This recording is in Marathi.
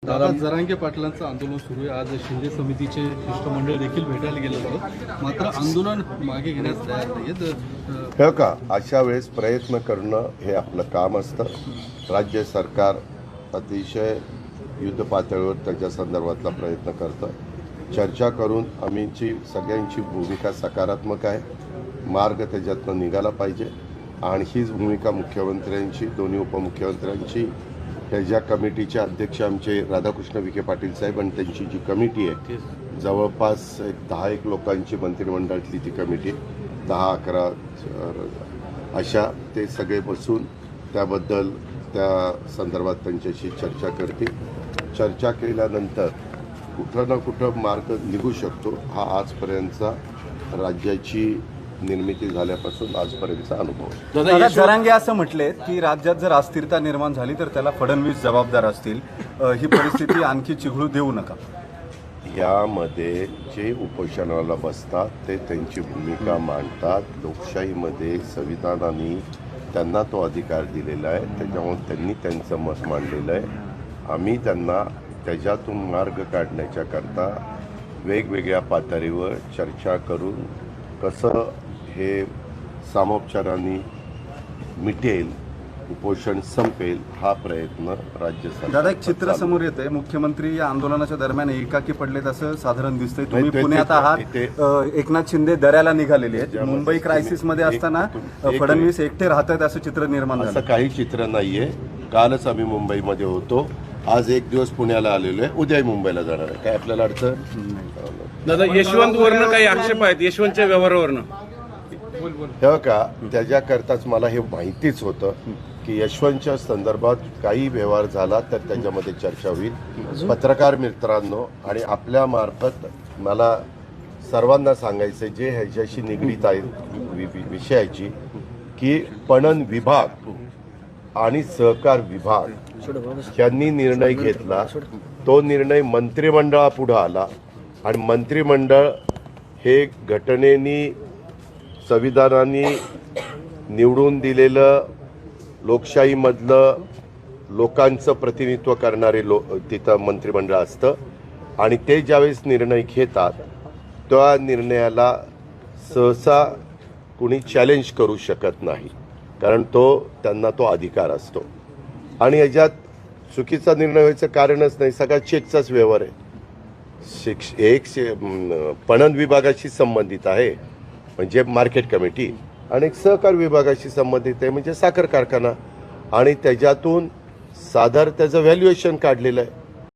दादा जरांगे पाटलांचं आंदोलन सुरू आहे. आज शिंदे समितीचे शिष्टमंडळ देखील भेटायला गेलं होतं, मात्र आंदोलन मागे घेण्यास तयार नाहीत. हे का अशा वेळेस प्रयत्न करणं हे आपलं काम असतं. राज्य सरकार अतिशय युद्ध पातळीवर त्याच्या संदर्भातला प्रयत्न करतं. चर्चा करून आम्हीची सगळ्यांची भूमिका सकारात्मक आहे, मार्ग त्याच्यातनं निघाला पाहिजे आणि हीच भूमिका मुख्यमंत्र्यांची, दोन्ही उपमुख्यमंत्र्यांची, त्याच्या कमिटीचे अध्यक्ष आमचे राधाकृष्ण विखे पाटील साहेब आणि त्यांची जी कमिटी आहे, जवळपास 10-1 लोकांची मंत्रिमंडळातली ती कमिटी, 10-11 अशा, ते सगळे बसून त्याबद्दल त्या संदर्भात त्यांच्याशी चर्चा करतील. चर्चा केल्यानंतर कुठं ना कुठं मार्ग निघू शकतो. हा आजपर्यंतचा राज्याची निर्मिती झाल्यापासून आजपर्यंतचा अनुभव. दादा जरांगे असं म्हटले की राज्यात जर अस्थिरता निर्माण झाली तर त्याला फडणवीस जबाबदार असतील. ही परिस्थिती आणखी चिघळू देऊ नका. यामध्ये जे उपोषणाला बसतात ते त्यांची भूमिका मांडतात. लोकशाहीमध्ये संविधानाने त्यांना तो अधिकार दिलेला आहे, त्याच्यामुळे त्यांनी त्यांचं मत मांडलेलं आहे. आम्ही त्यांना त्याच्यातून मार्ग काढण्याच्या करता वेगवेगळ्या पातळीवर चर्चा करून कसं हे सामोपचाराने मिटेल, उपोषण संपेल, हा प्रयत्न राज्य सरकार. दादा एक चित्र समोर येत आहे. मुख्यमंत्री या आंदोलनाच्या दरम्यान एकाकी पडलेत असं साधारण दिसतंय. तुम्ही पुण्यात आहात, एकनाथ शिंदे दर्याला निघालेले आहेत. मुंबई क्रायसिसमध्ये असताना फडणवीस एकटे राहत आहेत असं चित्र निर्माण झालं. असं काही चित्र नाहीये. कालच आम्ही मुंबईमध्ये होतो, आज एक दिवस पुण्याला आलेलो आहे, उद्याही मुंबईला जाणार आहे. काय आपल्याला अडचण? दादा यशवंतवरनं काही आक्षेप आहेत, यशवंतच्या व्यवहारावरनं. हे का त्याच्याकरताच मला हे माहितीच होतं की यशवंतच्या संदर्भात काही व्यवहार झाला तर त्याच्यामध्ये चर्चा होईल. पत्रकार मित्रांनो आणि आपल्या मार्फत मला सर्वांना सांगायचं जे ह्याच्याशी निगडीत आहे विषयाची, की पणन विभाग आणि सहकार विभाग यांनी निर्णय घेतला. तो निर्णय मंत्रिमंडळापुढे आला आणि मंत्रिमंडळ हे घटनेनी, संविधानाने निवडून दिलेलं लोकशाहीमधलं लोकांचं प्रतिनिधित्व करणारे तिथं मंत्रिमंडळ असतं आणि ते ज्यावेळेस निर्णय घेतात त्या निर्णयाला सहसा कुणी चॅलेंज करू शकत नाही, कारण त्यांना तो अधिकार असतो. आणि याच्यात चुकीचा निर्णय व्हायचं कारणच नाही. सगळा चेकचाच व्यवहार आहे. पणन विभागाशी संबंधित आहे म्हणजे मार्केट कमिटी, आणि एक सहकार विभागाशी संबंधित आहे म्हणजे साखर कारखाना, आणि त्याच्यातून साधारण त्याचं व्हॅल्युएशन काढलेलं आहे.